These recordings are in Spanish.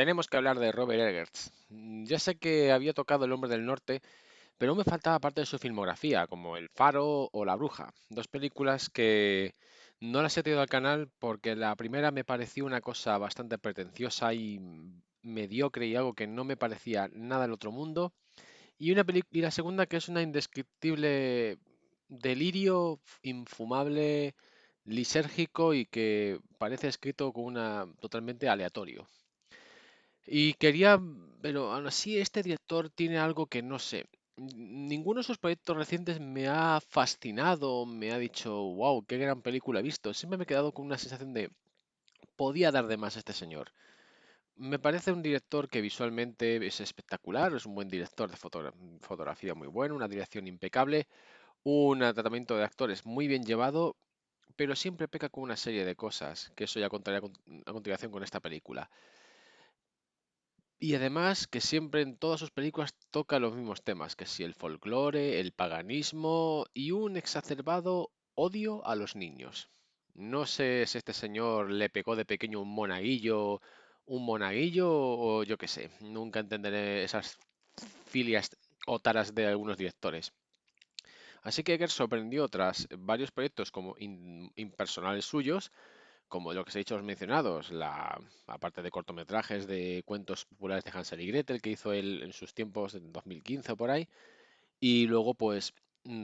tenemos que hablar de Robert Eggers. Ya sé que había tocado El Hombre del Norte, pero aún me faltaba parte de su filmografía, como El Faro o La Bruja, dos películas que no las he tenido al canal porque la primera me pareció una cosa bastante pretenciosa y mediocre y algo que no me parecía nada del otro mundo, y la segunda que es una indescriptible delirio infumable, lisérgico y que parece escrito con una totalmente aleatorio. Y quería, pero aún así este director tiene algo que no sé. Ninguno de sus proyectos recientes me ha fascinado, me ha dicho, wow, qué gran película he visto. Siempre me he quedado con una sensación de, podía dar de más a este señor. Me parece un director que visualmente es espectacular, es un buen director de fotografía muy bueno, una dirección impecable, un tratamiento de actores muy bien llevado, pero siempre peca con una serie de cosas, que eso ya contaré a continuación con esta película. Y además que siempre en todas sus películas toca los mismos temas, que si el folclore, el paganismo y un exacerbado odio a los niños. No sé si este señor le pegó de pequeño un monaguillo o yo qué sé. Nunca entenderé esas filias o taras de algunos directores. Así que Eggers sorprendió tras varios proyectos como impersonales suyos como lo que os he dicho los mencionados, aparte de cortometrajes de cuentos populares de Hansel y Gretel que hizo él en sus tiempos, en 2015 o por ahí, y luego pues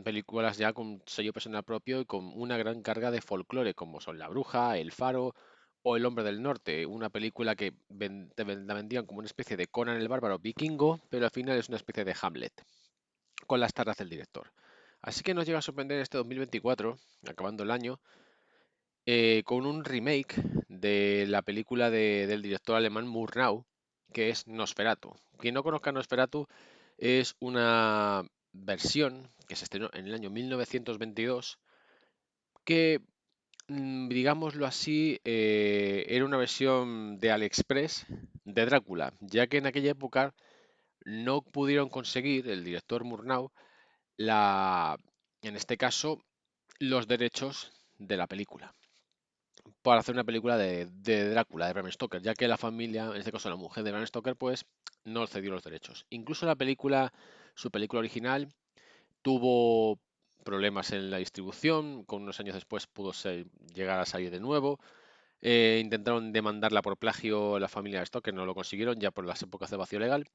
películas ya con sello personal propio y con una gran carga de folclore, como son La Bruja, El Faro o El Hombre del Norte, una película que la vendían como una especie de Conan el Bárbaro vikingo, pero al final es una especie de Hamlet, con las taras del director. Así que nos llega a sorprender este 2024, acabando el año, con un remake de la película del director alemán Murnau, que es Nosferatu. Quien no conozca Nosferatu es una versión que se estrenó en el año 1922 que, digámoslo así, era una versión de AliExpress de Drácula, ya que en aquella época no pudieron conseguir, el director Murnau, en este caso, los derechos de la película para hacer una película de Drácula, de Bram Stoker, ya que la familia, en este caso la mujer de Bram Stoker, pues no cedió los derechos. Incluso la película, su película original, tuvo problemas en la distribución, con unos años después llegar a salir de nuevo. Intentaron demandarla por plagio a la familia de Stoker, no lo consiguieron ya por las épocas de vacío legal.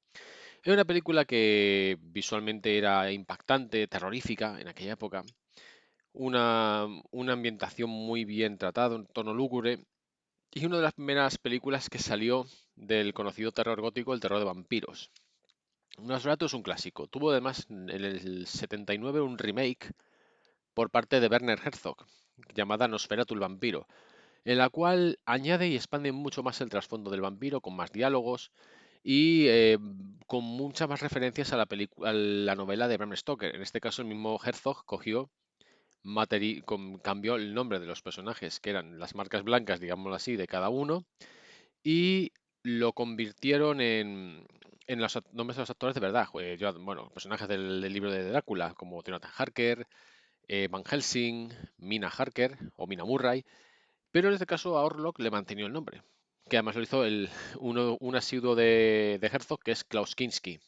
Era una película que visualmente era impactante, terrorífica en aquella época, una ambientación muy bien tratada, un tono lúgubre, y una de las primeras películas que salió del conocido terror gótico, el terror de vampiros. Nosferatu es un clásico. Tuvo además en el 79 un remake por parte de Werner Herzog, llamada Nosferatu el vampiro, en la cual añade y expande mucho más el trasfondo del vampiro, con más diálogos y con muchas más referencias a a la novela de Bram Stoker. En este caso, el mismo Herzog cambió el nombre de los personajes, que eran las marcas blancas, digámoslo así, de cada uno, y lo convirtieron en los nombres de los actores de verdad. Bueno, personajes del libro de Drácula, como Jonathan Harker, Van Helsing, Mina Harker o Mina Murray, pero en este caso a Orlok le mantenió el nombre, que además lo hizo un asiduo de Herzog, que es Klaus Kinski.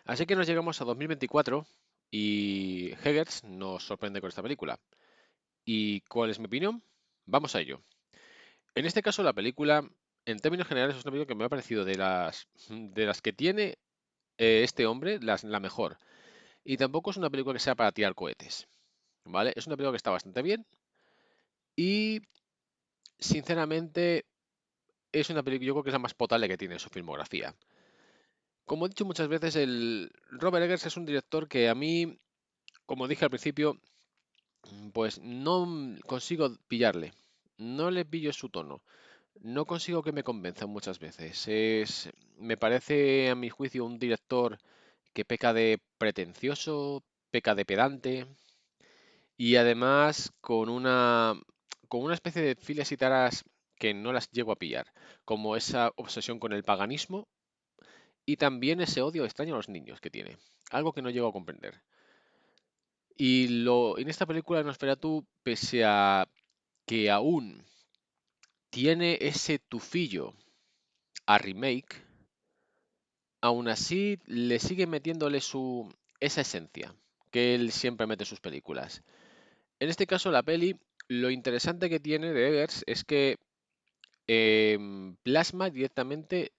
Así que nos llegamos a 2024 y Eggers nos sorprende con esta película. ¿Y cuál es mi opinión? Vamos a ello. En este caso, la película, en términos generales, es una película que me ha parecido de las que tiene este hombre, la mejor. Y tampoco es una película que sea para tirar cohetes, ¿vale? Es una película que está bastante bien y, sinceramente, es una película, yo creo que es la más potable que tiene su filmografía. Como he dicho muchas veces, el Robert Eggers es un director que a mí, como dije al principio, pues no consigo pillarle. No le pillo su tono. No consigo que me convenza muchas veces. Me parece, a mi juicio, un director que peca de pretencioso, peca de pedante y además con una especie de filias y taras que no las llego a pillar, como esa obsesión con el paganismo y también ese odio extraño a los niños que tiene, algo que no llego a comprender. En esta película Nosferatu, pese a que aún tiene ese tufillo a remake, aún así le sigue metiéndole esa esencia que él siempre mete en sus películas. En este caso, la peli, lo interesante que tiene de Eggers es que plasma directamente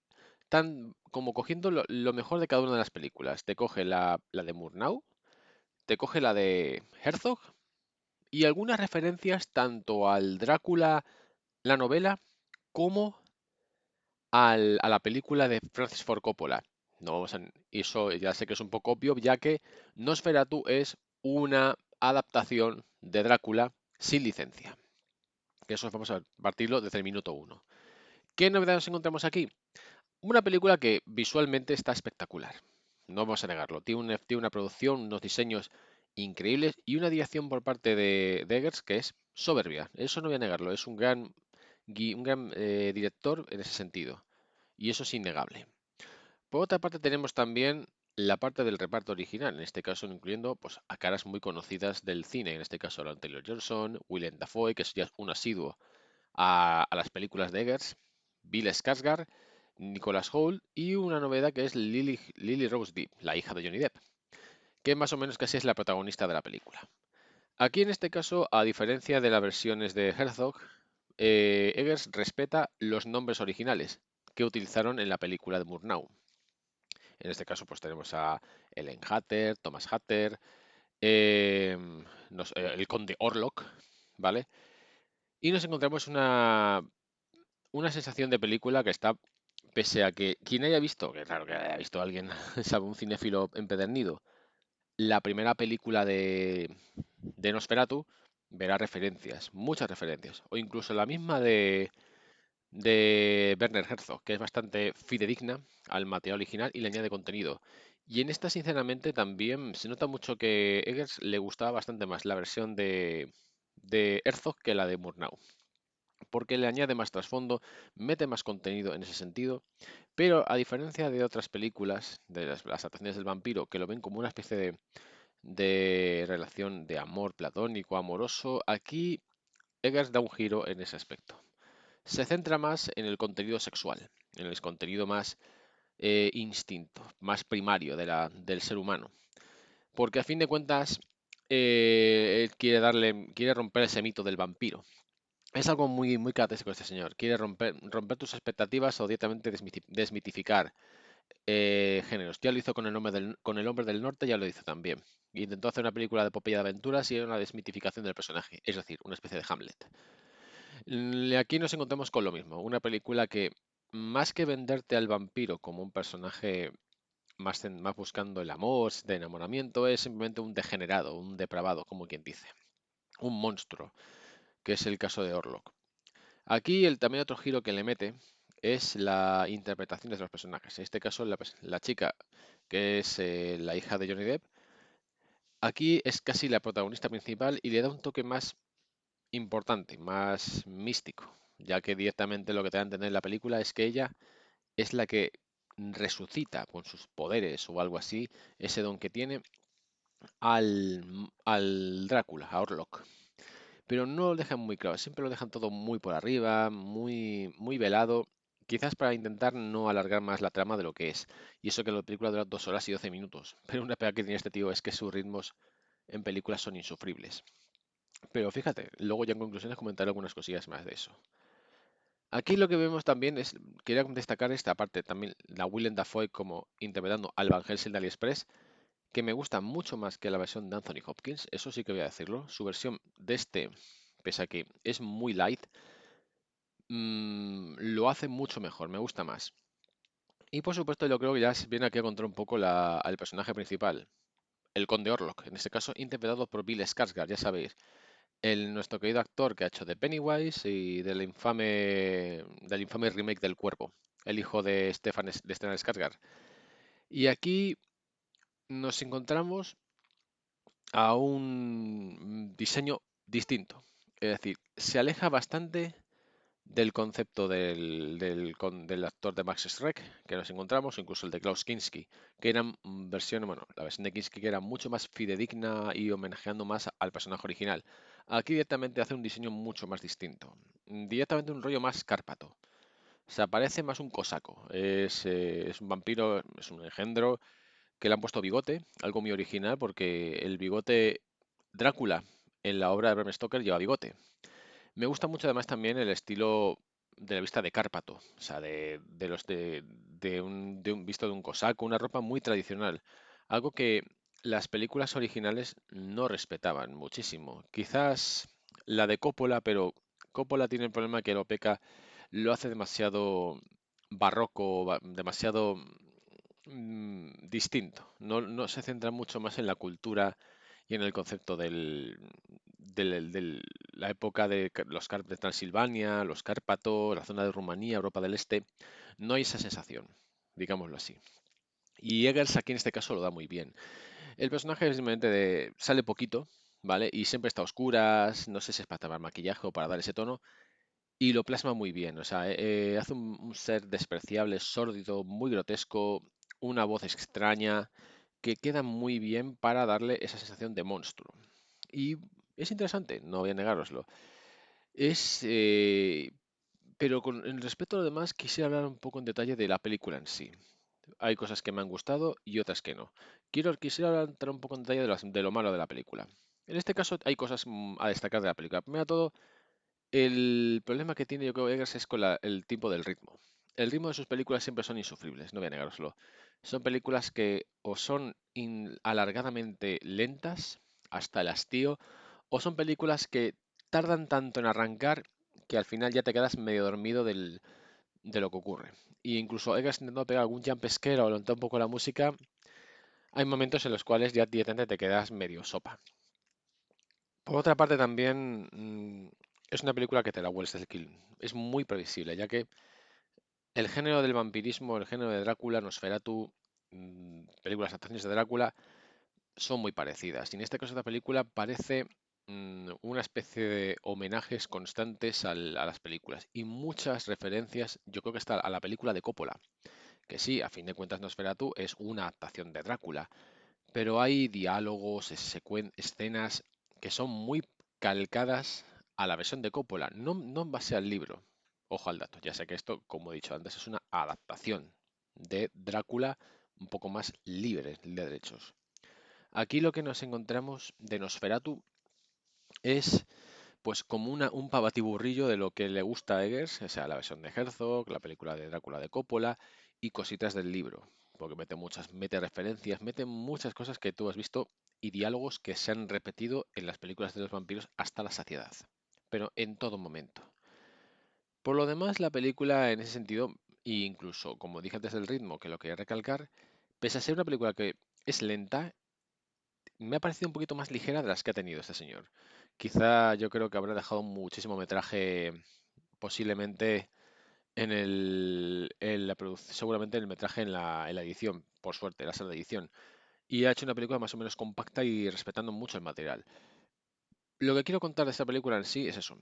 tan como cogiendo lo mejor de cada una de las películas. Te coge la de Murnau, te coge la de Herzog y algunas referencias tanto al Drácula, la novela, como a la película de Francis Ford Coppola. No vamos a, y eso ya sé que es un poco obvio, ya que Nosferatu es una adaptación de Drácula sin licencia. Que eso vamos a partirlo desde el minuto uno. ¿Qué novedades encontramos aquí? Una película que visualmente está espectacular. No vamos a negarlo. Tiene una producción, unos diseños increíbles y una dirección por parte de Eggers que es soberbia. Eso no voy a negarlo. Es un gran director en ese sentido. Y eso es innegable. Por otra parte, tenemos también la parte del reparto original, en este caso incluyendo pues, a caras muy conocidas del cine, en este caso Aaron Taylor Johnson, Willem Dafoe, que es ya un asiduo a las películas de Eggers, Bill Skarsgård, Nicholas Hoult y una novedad que es Lily Rose Depp, la hija de Johnny Depp, que más o menos casi es la protagonista de la película. Aquí en este caso, a diferencia de las versiones de Herzog, Eggers respeta los nombres originales que utilizaron en la película de Murnau. En este caso, pues tenemos a Ellen Hatter, Thomas Hatter, el conde Orlok, ¿vale? Y nos encontramos una sensación de película que está, pese a que quien haya visto, que claro que haya visto a alguien, sabe, un cinéfilo empedernido, la primera película de Nosferatu, verá referencias, muchas referencias, o incluso la misma de Werner Herzog, que es bastante fidedigna al material original y le añade contenido. Y en esta, sinceramente, también se nota mucho que Eggers le gustaba bastante más la versión de Herzog que la de Murnau, porque le añade más trasfondo, mete más contenido en ese sentido, pero a diferencia de otras películas, de las adaptaciones del vampiro, que lo ven como una especie de relación de amor platónico, amoroso, aquí Eggers da un giro en ese aspecto. Se centra más en el contenido sexual, en el contenido más instinto, más primario del ser humano. Porque a fin de cuentas, él quiere romper ese mito del vampiro. Es algo muy, muy característico de este señor. Quiere romper tus expectativas o directamente desmitificar géneros. Ya lo hizo con el hombre del norte, ya lo hizo también. Y intentó hacer una película de epopeya de aventuras y era una desmitificación del personaje, es decir, una especie de Hamlet. Aquí nos encontramos con lo mismo, una película que más que venderte al vampiro como un personaje más buscando el amor, de enamoramiento, es simplemente un degenerado, un depravado, como quien dice, un monstruo, que es el caso de Orlok. Aquí también otro giro que le mete es la interpretación de los personajes. En este caso, la chica, que es la hija de Johnny Depp, aquí es casi la protagonista principal y le da un toque más importante, más místico, ya que directamente lo que te da a entender en la película es que ella es la que resucita con sus poderes o algo así, ese don que tiene al Drácula, a Orlok. Pero no lo dejan muy claro, siempre lo dejan todo muy por arriba, muy, muy velado, quizás para intentar no alargar más la trama de lo que es. Y eso que la película dura 2 horas y 12 minutos. Pero una pega que tiene este tío es que sus ritmos en películas son insufribles. Pero fíjate, luego ya en conclusiones comentaré algunas cosillas más de eso. Aquí lo que vemos también es, quería destacar esta parte también, la Willem Dafoe como interpretando al Van Helsing de AliExpress, que me gusta mucho más que la versión de Anthony Hopkins, eso sí que voy a decirlo. Su versión de pese a que es muy light, lo hace mucho mejor, me gusta más. Y por supuesto yo creo que ya viene aquí a contar un poco al personaje principal, el Conde Orlok, en este caso interpretado por Bill Skarsgård, ya sabéis, nuestro querido actor que ha hecho de Pennywise y del infame remake del Cuervo, el hijo de Stellan Skarsgård. Y aquí nos encontramos a un diseño distinto. Es decir, se aleja bastante del concepto del actor de Max Schreck que nos encontramos, incluso el de Klaus Kinski, que eran versiones, bueno, la versión de Kinski que era mucho más fidedigna y homenajeando más al personaje original. Aquí directamente hace un diseño mucho más distinto, directamente un rollo más cárpato. O sea, parece más un cosaco. Es un vampiro, es un engendro que le han puesto bigote, algo muy original porque el bigote Drácula en la obra de Bram Stoker lleva bigote. Me gusta mucho además también el estilo de la vista de Cárpato, o sea, de los de un visto de un cosaco, una ropa muy tradicional, algo que las películas originales no respetaban muchísimo. Quizás la de Coppola, pero Coppola tiene el problema que lo peca, lo hace demasiado barroco, demasiado distinto. No se centra mucho más en la cultura y en el concepto la época de de Transilvania, los Cárpatos, la zona de Rumanía, Europa del Este. No hay esa sensación, digámoslo así. Y Eggers aquí en este caso lo da muy bien. El personaje simplemente sale poquito, ¿vale? Y siempre está a oscuras, no sé si es para tomar maquillaje o para dar ese tono, y lo plasma muy bien. O sea, hace un ser despreciable, sórdido, muy grotesco, una voz extraña, que queda muy bien para darle esa sensación de monstruo. Y es interesante, no voy a negároslo. Es, pero en respecto a lo demás, quisiera hablar un poco en detalle de la película en sí. Hay cosas que me han gustado y otras que no. Quisiera entrar un poco en detalle de lo malo de la película. En este caso hay cosas a destacar de la película. Primero de todo, el problema que tiene yo creo Eggers es con el tipo del ritmo. El ritmo de sus películas siempre son insufribles, no voy a negároslo. Son películas que o son alargadamente lentas hasta el hastío, o son películas que tardan tanto en arrancar que al final ya te quedas medio dormido de lo que ocurre. Y incluso Eggers intentando pegar algún jump scare o adelantar un poco la música, hay momentos en los cuales ya directamente te quedas medio sopa. Por otra parte, también es una película que te la hueles desde el es muy previsible, ya que el género del vampirismo, el género de Drácula, Nosferatu, películas adaptaciones de Drácula, son muy parecidas. Y en este caso, esta película parece una especie de homenajes constantes a las películas y muchas referencias, yo creo que está a la película de Coppola, que sí, a fin de cuentas Nosferatu es una adaptación de Drácula, pero hay diálogos, escenas que son muy calcadas a la versión de Coppola, no en base al libro. Ojo al dato, ya sé que esto, como he dicho antes, es una adaptación de Drácula un poco más libre de derechos. Aquí lo que nos encontramos de Nosferatu es pues como un pavatiburrillo de lo que le gusta a Eggers, o sea, la versión de Herzog, la película de Drácula de Coppola y cositas del libro, porque mete referencias, mete muchas cosas que tú has visto y diálogos que se han repetido en las películas de los vampiros hasta la saciedad, pero en todo momento. Por lo demás, la película en ese sentido, e incluso como dije antes del ritmo, que lo quería recalcar, pese a ser una película que es lenta, me ha parecido un poquito más ligera de las que ha tenido este señor. Quizá yo creo que habrá dejado muchísimo metraje, posiblemente seguramente en el metraje en la edición, por suerte, la sala de edición. Y ha hecho una película más o menos compacta y respetando mucho el material. Lo que quiero contar de esta película en sí es eso.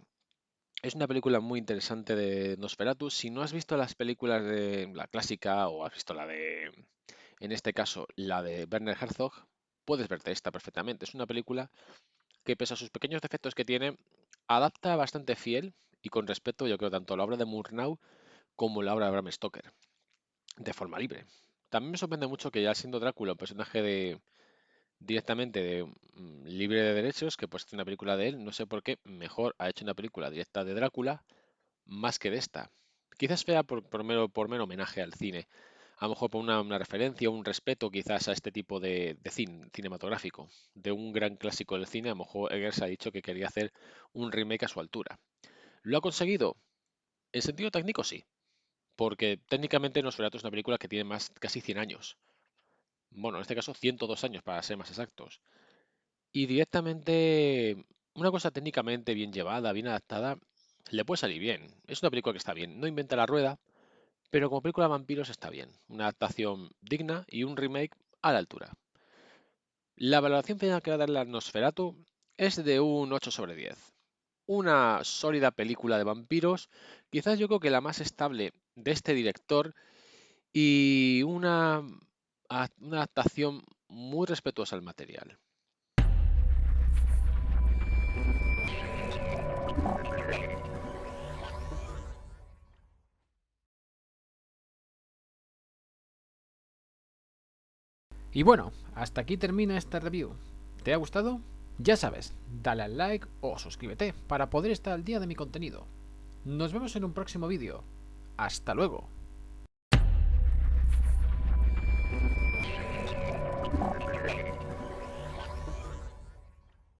Es una película muy interesante de Nosferatu. Si no has visto las películas de la clásica o has visto en este caso, la de Werner Herzog, puedes verte esta perfectamente. Es una película que pese a sus pequeños defectos que tiene, adapta bastante fiel y con respeto, yo creo, tanto a la obra de Murnau como la obra de Bram Stoker, de forma libre. También me sorprende mucho que ya siendo Drácula un personaje directamente libre de derechos, que pues hace una película de él, no sé por qué mejor ha hecho una película directa de Drácula más que de esta. Quizás fea por mero homenaje al cine, a lo mejor por una referencia, un respeto quizás a este tipo de cine cinematográfico, de un gran clásico del cine, a lo mejor Eggers ha dicho que quería hacer un remake a su altura. ¿Lo ha conseguido? En sentido técnico sí, porque técnicamente Nosferatu es una película que tiene más casi 100 años. Bueno, en este caso 102 años para ser más exactos. Y directamente, una cosa técnicamente bien llevada, bien adaptada, le puede salir bien. Es una película que está bien. No inventa la rueda, pero como película de vampiros está bien. Una adaptación digna y un remake a la altura. La valoración final que va a darle a Nosferatu es de un 8 sobre 10. Una sólida película de vampiros, quizás yo creo que la más estable de este director y una adaptación muy respetuosa al material. Y bueno, hasta aquí termina esta review. ¿Te ha gustado? Ya sabes, dale al like o suscríbete para poder estar al día de mi contenido. Nos vemos en un próximo vídeo. ¡Hasta luego!